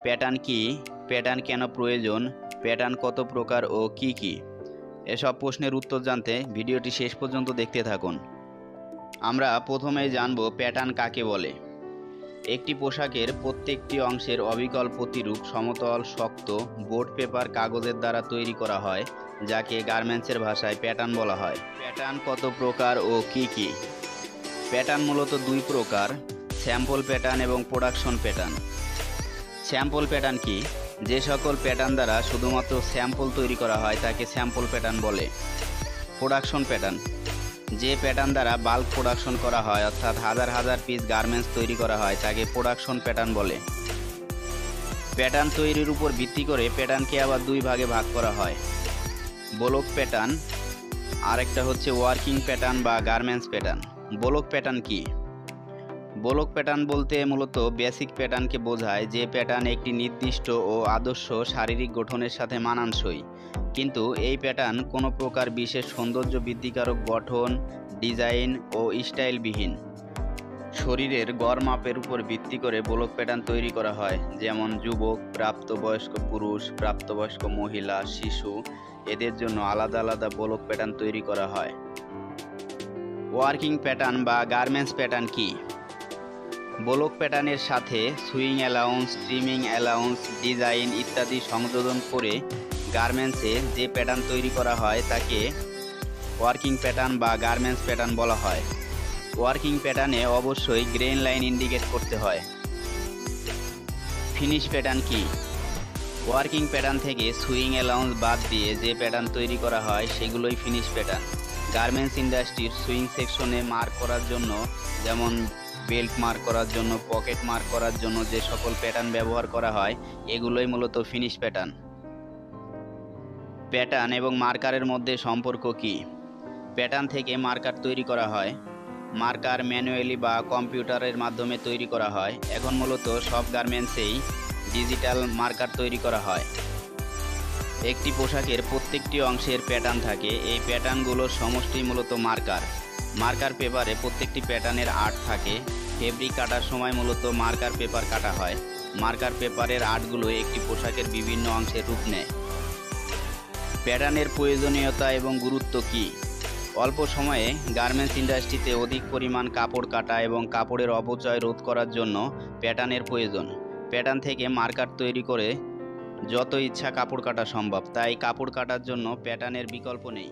Pattern কি, pattern কেন প্রয়োজন, প্যাটার্ন কত প্রকার ও কি কি? এসব প্রশ্নের উত্তর জানতে ভিডিওটি শেষ পর্যন্ত দেখতে থাকুন। আমরা প্রথমেই জানব প্যাটার্ন কাকে বলে। একটি পোশাকের প্রত্যেকটি অংশের অবিকল প্রতিরূপ সমতল শক্ত বোর্ড পেপার কাগজের দ্বারা তৈরি করা হয়, যাকে গার্মেন্টসের ভাষায় প্যাটার্ন বলা হয়। প্যাটার্ন কত প্রকার ও কি কি? প্যাটার্ন মূলত দুই প্রকার: স্যাম্পল প্যাটার্ন এবং প্রোডাকশন প্যাটার্ন। স্যাম্পল প্যাটার্ন কি? যে সকল প্যাটার্ন দ্বারা শুধুমাত্র স্যাম্পল তৈরি করা হয় তাকে স্যাম্পল প্যাটার্ন বলে। প্রোডাকশন প্যাটার্ন: যে প্যাটার্ন দ্বারা বাল্ক প্রোডাকশন করা হয়, অর্থাৎ হাজার হাজার পিস গার্মেন্টস তৈরি করা হয়, তাকে প্রোডাকশন প্যাটার্ন বলে। প্যাটার্ন তৈরির উপর ভিত্তি করে প্যাটার্নকে আবার দুই ভাগে ভাগ করা হয়: ব্লক প্যাটার্ন, আরেকটা হচ্ছে ওয়ার্কিং প্যাটার্ন বা গার্মেন্টস প্যাটার্ন। ব্লক প্যাটার্ন কি? ব্লক প্যাটার্ন বলতে মূলত বেসিক প্যাটার্নকে বোঝায়, যে প্যাটার্ন একটি নির্দিষ্ট ও আদর্শ শারীরিক গঠনের সাথে মানানসই, কিন্তু এই প্যাটার্ন কোনো প্রকার বিশেষ সৌন্দর্য বৃদ্ধিকারক গঠন, ডিজাইন ও স্টাইলবিহীন। শরীরের গড় মাপের উপর ভিত্তি করে ব্লক প্যাটার্ন তৈরি করা হয়, যেমন যুবক, প্রাপ্তবয়স্ক পুরুষ, প্রাপ্তবয়স্ক মহিলা, শিশু, এদের জন্য আলাদা আলাদা ব্লক প্যাটার্ন তৈরি করা হয়। ওয়ার্কিং প্যাটার্ন বা গার্মেন্টস প্যাটার্ন কি? ব্লক প্যাটার্নের সাথে swing allowance, trimming allowance, design ইত্যাদি সংযোজন করে গার্মেন্টসে যে প্যাটার্ন তৈরি করা হয় তাকে ওয়ার্কিং প্যাটার্ন বা গার্মেন্টস প্যাটার্ন বলা হয়। ওয়ার্কিং প্যাটার্নে অবশ্যই গ্রেন লাইন ইন্ডিকেট করতে হয়। ফিনিশ প্যাটার্ন কি? ওয়ার্কিং প্যাটার্ন থেকে সুইং অ্যালাউন্স বাদ দিয়ে যে প্যাটার্ন তৈরি করা হয় সেগুলোই ফিনিশ প্যাটার্ন। গার্মেন্টস ইন্ডাস্ট্রির সুইং সেকশনে মার্ক করার জন্য, যেমন বেল্ট মার্ক করার জন্য, পকেট মার্ক করার জন্য যে সকল প্যাটার্ন ব্যবহার করা হয়, এগুলোই মূলত ফিনিশ প্যাটার্ন। প্যাটার্ন এবং মার্কারের মধ্যে সম্পর্ক কি? প্যাটার্ন থেকে মার্কার তৈরি করা হয়। মার্কার ম্যানুয়ালি বা কম্পিউটারের মাধ্যমে তৈরি করা হয়। এখন মূলত সব গার্মেন্টসেই ডিজিটাল মার্কার তৈরি করা হয়। একটি পোশাকের প্রত্যেকটি অংশের প্যাটার্ন থাকে। এই প্যাটার্নগুলোর সমষ্টি মূলত মার্কার। মার্কার পেপারে প্রত্যেকটি প্যাটার্নের আর্ট থাকে। ফেব্রিক কাটার সময় মূলত মার্কার পেপার কাটা হয়। মার্কার পেপারের আর্টগুলো একটি পোশাকের বিভিন্ন অংশের রূপ নেয়। প্যাটার্নের প্রয়োজনীয়তা এবং গুরুত্ব কি? অল্প সময়ে গার্মেন্টস ইন্ডাস্ট্রিতে অধিক পরিমাণ কাপড় কাটা এবং কাপড়ের অপচয় রোধ করার জন্য প্যাটার্নের প্রয়োজন। প্যাটার্ন থেকে মার্কার তৈরি করে যত ইচ্ছা কাপড় কাটা সম্ভব, তাই কাপড় কাটার জন্য প্যাটার্নের বিকল্প নেই।